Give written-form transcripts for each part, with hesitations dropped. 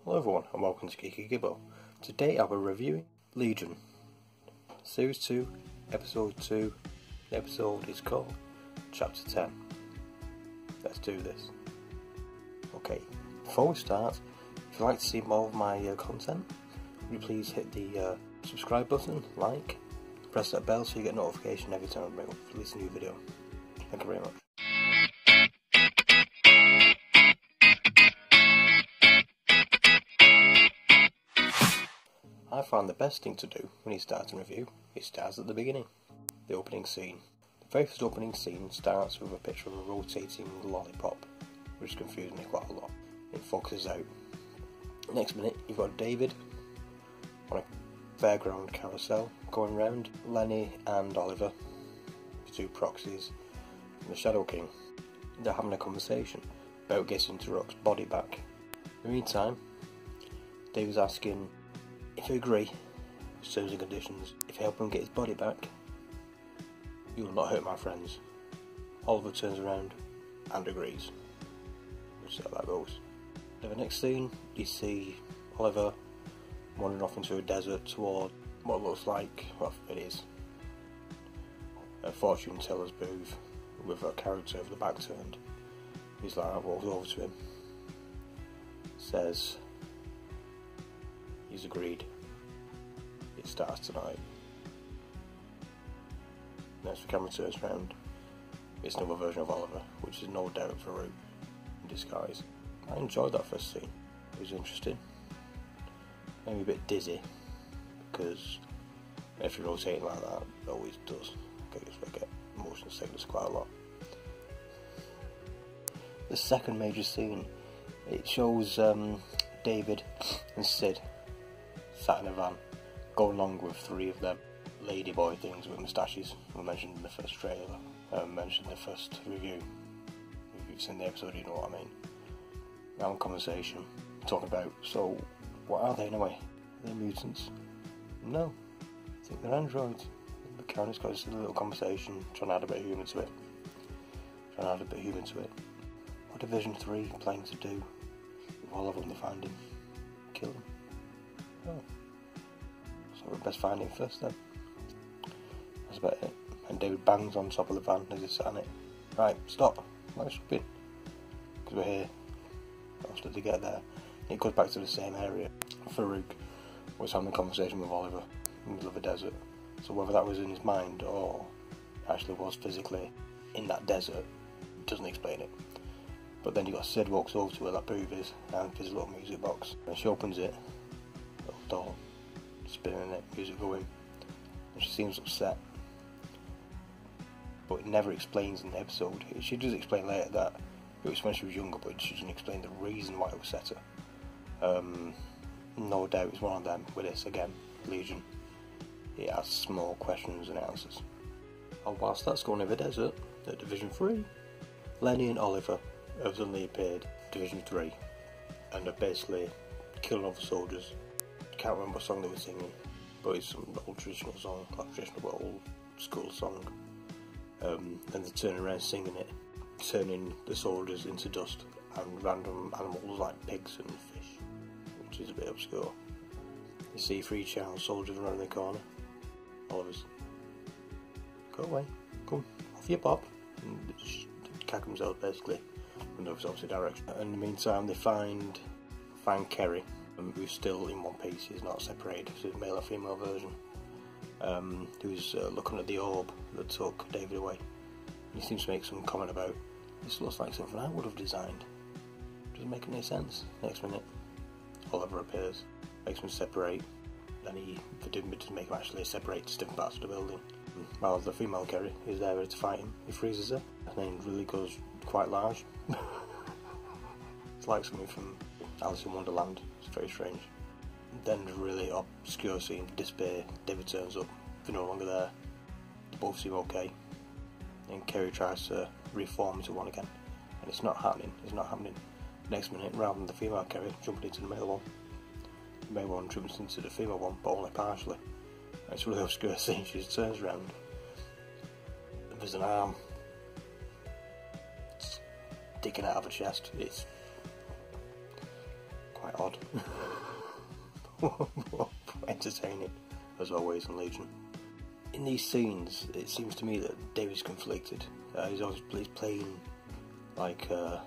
Hello everyone and welcome to Geeky Gibo. Today I'll be reviewing Legion, Series 2, Episode 2. The episode is called Chapter 10. Let's do this. Okay, before we start, if you'd like to see more of my content, would you please hit the subscribe button, like, press that bell so you get notification every time I release a new video. Thank you very much. I find the best thing to do when you start a review is start at the beginning, the opening scene. The very first opening scene starts with a picture of a rotating lollipop, which confused me quite a lot. It focuses out. Next minute, you've got David on a fairground carousel going round. Lenny and Oliver, the two proxies, and the Shadow King. They're having a conversation about getting Turok's body back. In the meantime, David's asking if you agree with terms and conditions, if you help him get his body back, you will not hurt my friends. Oliver turns around and agrees. We'll see how that goes. In the next scene, you see Oliver wandering off into a desert toward what looks like, well, it is a fortune teller's booth with a character with the back turned. He's like, walks over to him, says he's agreed. It starts tonight. Next, the camera turns around. It's another version of Oliver, which is no doubt Farouk in disguise. I enjoyed that first scene. It was interesting. Made me a bit dizzy because if you're rotating like that, it always does. I get motion sickness quite a lot. The second major scene, it shows David and Sid sat in a van, going along with three of them ladyboy things with moustaches we mentioned in the first trailer, mentioned in the first review. If you've seen the episode, you know what I mean. Having a conversation, talking about, so what are they anyway? Are they mutants? No, I think they're androids. The character's got this little conversation, trying to add a bit of humour to it. What are Division 3 planning to do with Oliver when they find him? Kill him? Oh. So we best find him first then. That's about it. And David bangs on top of the van as he's sat in it. Right, stop. Why stopping? Because we're here. After they get there, it goes back to the same area. Farouk was having a conversation with Oliver in the middle of a desert. So whether that was in his mind or actually was physically in that desert, doesn't explain it. But then you got Sid walks over to where that booth is and his little music box. And she opens it, little door, spinning it, music going, and she seems upset. But it never explains in the episode. She does explain later that it was when she was younger, but she doesn't explain the reason why it was set her. No doubt it's one of them with this again, Legion. It asks small questions and answers. And whilst that's going over the desert, at Division 3, Lenny and Oliver have suddenly appeared Division 3 and are basically killing all the soldiers. Can't remember what song they were singing, but it's some old traditional song, like traditional old school song. And they're turning around singing it, turning the soldiers into dust and random animals like pigs and fish, which is a bit obscure. You see 3 child soldiers around the corner. Oliver's, go away, come, off your pop. And cack themselves basically, in the opposite direction. In the meantime, they find Kerry, who's still in one piece. He's not separated, so it's male or female version. Who's looking at the orb that took David away. He seems to make some comment about, this looks like something I would have designed. Doesn't make any sense. Next minute, Oliver appears, makes them separate. Then he doesn't make him actually separate to different parts of the building. While the female Kerry is there ready to fight him, he freezes her. His name really goes quite large. It's like something from Alice in Wonderland. It's very strange. Then the really obscure scene, despair. David turns up, they're no longer there. They both seem okay. And Kerry tries to reform into one again. And it's not happening. Next minute, rather than the female Kerry jumping into the male one, the male one jumps into the female one, but only partially. And it's a really obscure scene. She just turns around. There's an arm sticking out of her chest. It's quite odd. Entertaining, as always in Legion. In these scenes, it seems to me that David's conflicted. He's playing like a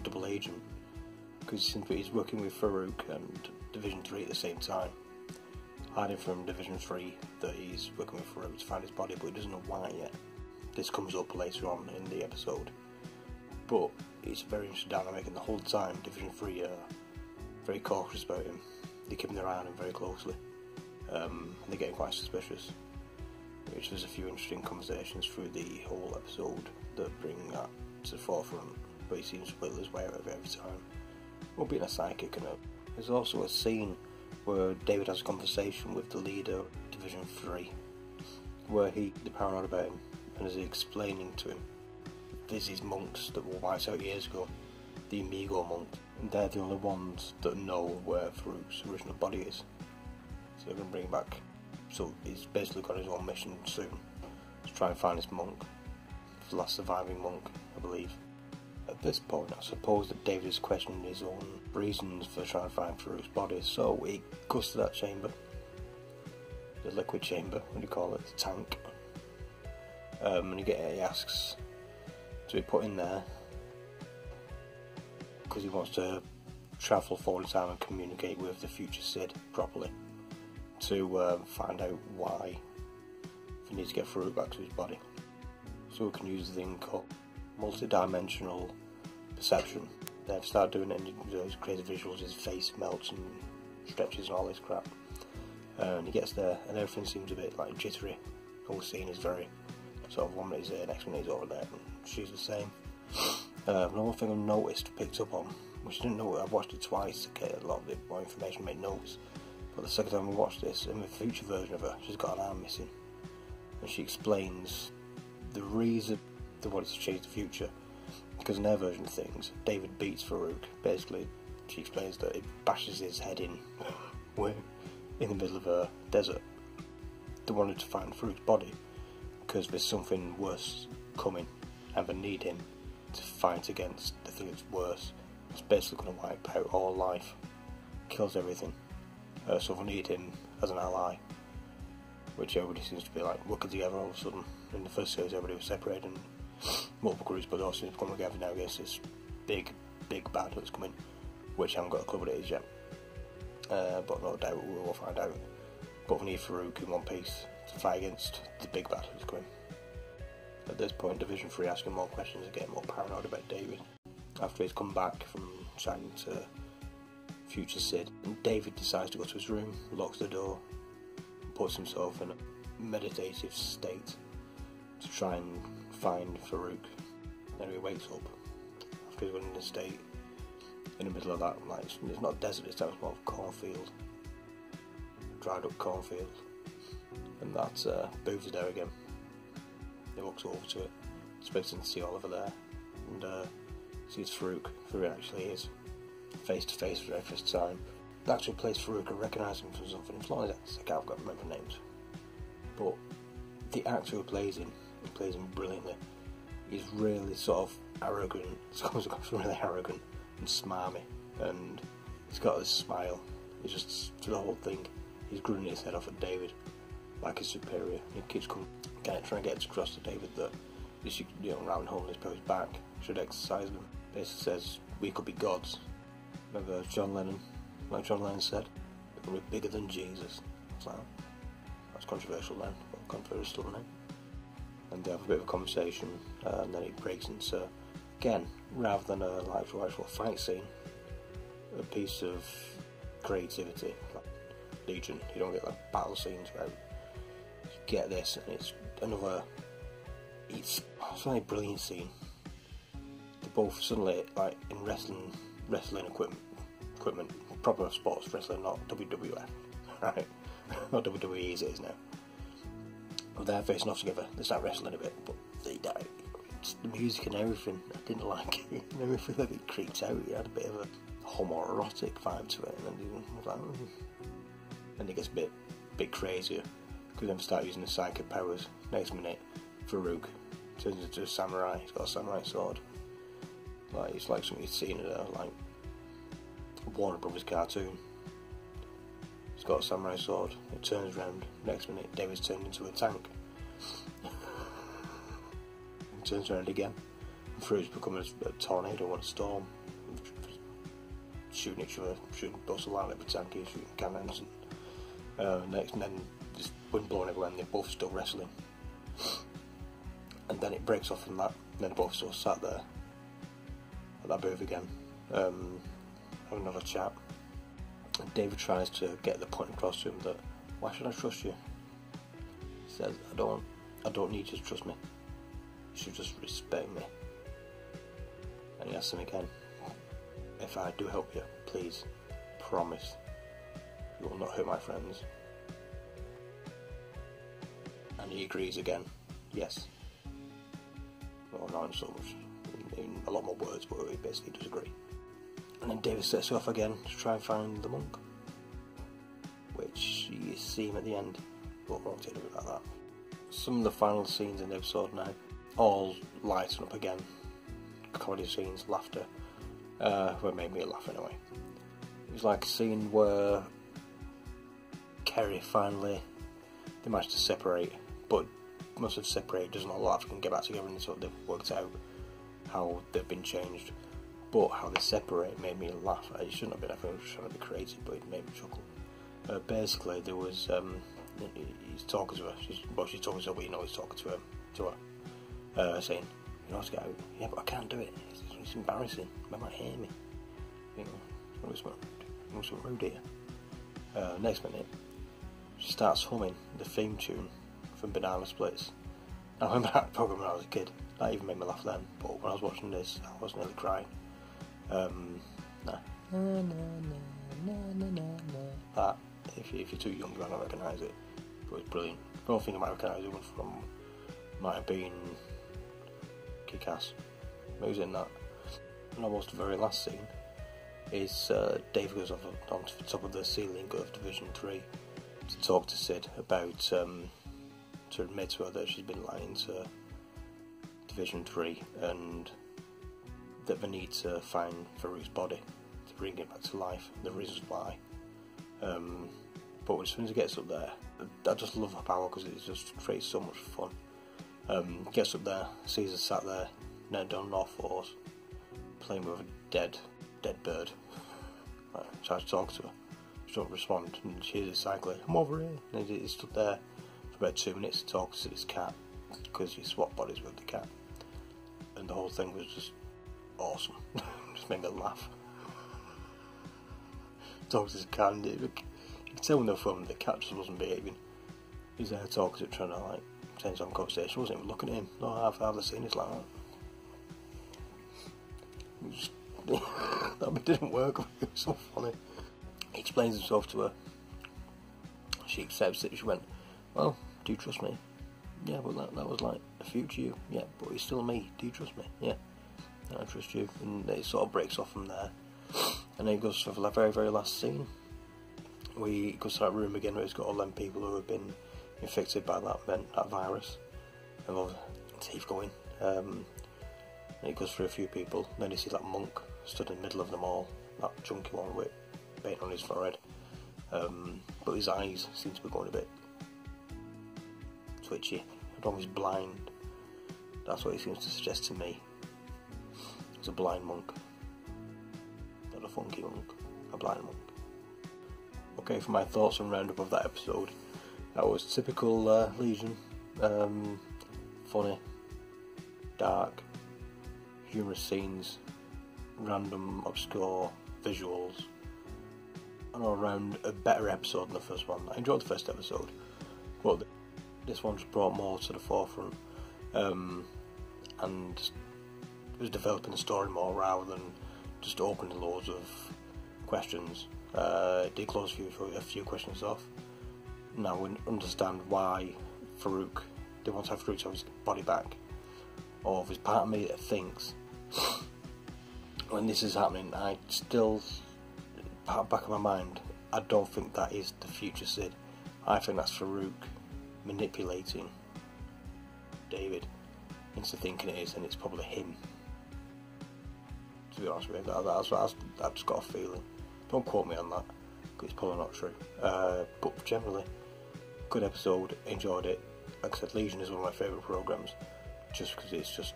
double agent, because he's working with Farouk and Division 3 at the same time, hiding from Division 3 that he's working with Farouk to find his body, but he doesn't know why yet. This comes up later on in the episode, but it's a very interesting dynamic, and the whole time Division 3 are very cautious about him. They're keeping their eye on him very closely, and they're getting quite suspicious, which there's a few interesting conversations through the whole episode that bring that to the forefront, but he seems to wiggle his way out of it every time. Well, being a psychic, and there's also a scene where David has a conversation with the leader of Division 3, where they're paranoid about him, and is explaining to him there's these monks that were wiped out years ago, the Amigo monks, and they're the only ones that know where Farouk's original body is. So they're going to bring him back. So he's basically got his own mission soon to try and find this monk, the last surviving monk, I believe. At this point, I suppose that David is questioning his own reasons for trying to find Farouk's body, so he goes to that chamber, the liquid chamber, what do you call it, the tank, and he asks to be put in there because he wants to travel forward in time and communicate with the future Sid properly to find out why he needs to get Farouk back to his body. So we can use the thing called multi-dimensional perception. They've started doing it, and those crazy visuals, his face melts and stretches and all this crap. And he gets there, and everything seems a bit like jittery. The whole scene is very sort of 1 minute he's here, next minute he's over there, and she's the same. Another thing I've noticed, picked up on, which I didn't know, I've watched it twice to get a lot of the more information, make notes. But the second time we watched this, in the future version of her, she's got an arm missing, and she explains the reason they wanted to change the future, because in their version of things, David beats Farouk. Basically, she explains that it bashes his head in in the middle of a desert. They wanted to find Farouk's body because there's something worse coming, and they need him to fight against the thing that's worse. It's basically going to wipe out all life, kills everything. So they need him as an ally, which everybody seems to be like working together all of a sudden. In the first series, everybody was separated in multiple groups, but also seems to come together now against this big bad that's coming, which I haven't got a clue what it is yet. But no doubt we will find out. But we need Farouk in one piece to fight against the big bad that's coming. At this point, Division 3 asking more questions and getting more paranoid about David. After he's come back from chatting to future Sid, and David decides to go to his room, locks the door, and puts himself in a meditative state to try and find Farouk. Then he wakes up after he's been in a state in the middle of that, like, it's not desert, it's more of a cornfield, dried up cornfield, and that's Booth is there again. He walks over to it, expecting to see Oliver there, and sees Farouk, who he actually is, face to face for the very first time. The actual plays Farouk, I recognise him from something, as long as I can't remember names. But the actor who plays him, he plays him brilliantly. He's really sort of arrogant, he's comes across really arrogant and smarmy, and he's got this smile. He's just, through the whole thing, he's grinning his head off at David like his superior. He keeps trying to get across to David that he should, round holding his powers back, should exercise them. Basically says, we could be gods. Remember John Lennon, like John Lennon said, we could be bigger than Jesus. It's like, that's controversial then, but controversial now. And they have a bit of a conversation, and then it breaks into, again, rather than a actual fight scene, a piece of creativity, like Legion. You don't get like battle scenes where you get this, and it's another, it's like a brilliant scene. They're both suddenly like in wrestling equipment, proper sports wrestling, not WWF, right? Not WWE as it is now. But they're facing off together, they start wrestling a bit, but they die. It's the music and everything, I didn't like it. Everything a bit creeped out, it had a bit of a homoerotic vibe to it, and then it was like, and it gets a bit crazier, because then start using the psychic powers. Next minute, Farouk turns into a samurai, he's got a samurai sword. Like, it's like something you'd seen in a Warner Brothers cartoon. He's got a samurai sword. It turns around. Next minute, David's turned into a tank. It turns around again. And Fruit's become a tornado and a storm. Shooting each other, shooting bolts of lightning with tankies, shooting cannons. And then just wind blowing everywhere, and they're both still wrestling. And then it breaks off from that, and then they're both still sat there at that booth again, having another chat. And David tries to get the point across to him that, why should I trust you? He says, I don't need you to trust me. You should just respect me. And he asks him again, if I do help you, please, promise, you will not hurt my friends. And he agrees again, yes. Well, not in so much, in a lot more words, but he basically does agree. And then David sets off again to try and find the monk, which you see him at the end, but won't take it like that. Some of the final scenes in the episode now, all lighten up again. Comedy scenes, laughter, well, made me laugh anyway. It was like a scene where Kerry finally, they managed to separate, but must have separated, doesn't all laugh, can get back together, and sort of they've worked out how they've been changed. But how they separate made me laugh. It shouldn't have been, I think I was trying to be crazy, but it made me chuckle. Basically, there was, he's talking to her, she's talking to her, but you know he's talking to her, saying, you know, to get out. Yeah, but I can't do it. It's embarrassing. They might hear me. You know, it's something rude here. Next minute, she starts humming the theme tune from Banana Splits. I remember that program when I was a kid. That even made me laugh then. But when I was watching this, I was nearly crying. Nah. That, if you're too young, you might not recognise it. But it's brilliant. The only thing I might recognise it from might have been Kick-Ass. Who's in that? And almost the very last scene is Dave goes onto the top of the ceiling of Division 3 to talk to Sid about, to admit to her that she's been lying to Division 3 and that they need to find Farouk's body to bring him back to life, the reasons why. But as soon as he gets up there, I just love her power because it just creates so much fun. Gets up there, sees her sat there, netted on all fours, playing with a dead bird. Tries to talk to her. She don't respond, and she hears it cycling. I'm over here. And he stood there for about 2 minutes talking to this cat because he swapped bodies with the cat, and the whole thing was just awesome. Just made me laugh. Talking to this cat, and you can tell in the film the cat just wasn't behaving. He's there talking to it, trying to like change some conversation. I wasn't even looking at him. No, I've never seen this like that. That didn't work. It was so funny. He explains himself to her. She accepts it. She went, well, do you trust me? Yeah, but that was like a future you. Yeah, but you're still me. Do you trust me? Yeah, I trust you. And it sort of breaks off from there. And then he goes for the very, very last scene. We goes to that room again where it's got all them people who have been infected by that virus. And all the teeth going. And he goes through a few people. Then he sees that monk stood in the middle of them all. That chunky one with paint on his forehead. But his eyes seem to be going a bit twitchy. I don't know if he's blind. That's what he seems to suggest to me. He's a blind monk. Not a funky monk. A blind monk. Okay, for my thoughts and roundup of that episode, that was typical Legion. Funny, dark, humorous scenes, random, obscure visuals, and all around a better episode than the first one. I enjoyed the first episode, but this one just brought more to the forefront, and was developing the story more rather than just opening loads of questions. It did close a few questions off. Now we understand why Farouk, they want to have Farouk to have his body back, or if there's part of me that thinks when this is happening, I still, back of my mind, I don't think that is the future Sid. I think that's Farouk manipulating David into thinking it is, and it's probably him. To be honest with you, that's what I've just got a feeling. Don't quote me on that, because it's probably not true. But generally, good episode, enjoyed it. Like I said, Legion is one of my favourite programmes, just because it's just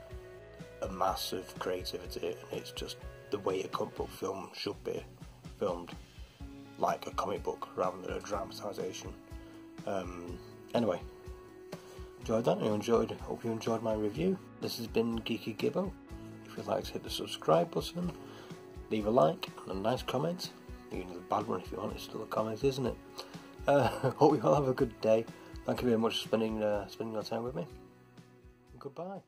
a massive creativity, and it's just the way a comic book film should be filmed, like a comic book rather than a dramatisation. Anyway, enjoyed that. Hope you enjoyed my review. This has been Geeky Gibo. If you'd like to hit the subscribe button, leave a like and a nice comment. You can leave a bad one if you want. It's still a comment, isn't it? Hope you all have a good day. Thank you very much for spending your time with me. Goodbye.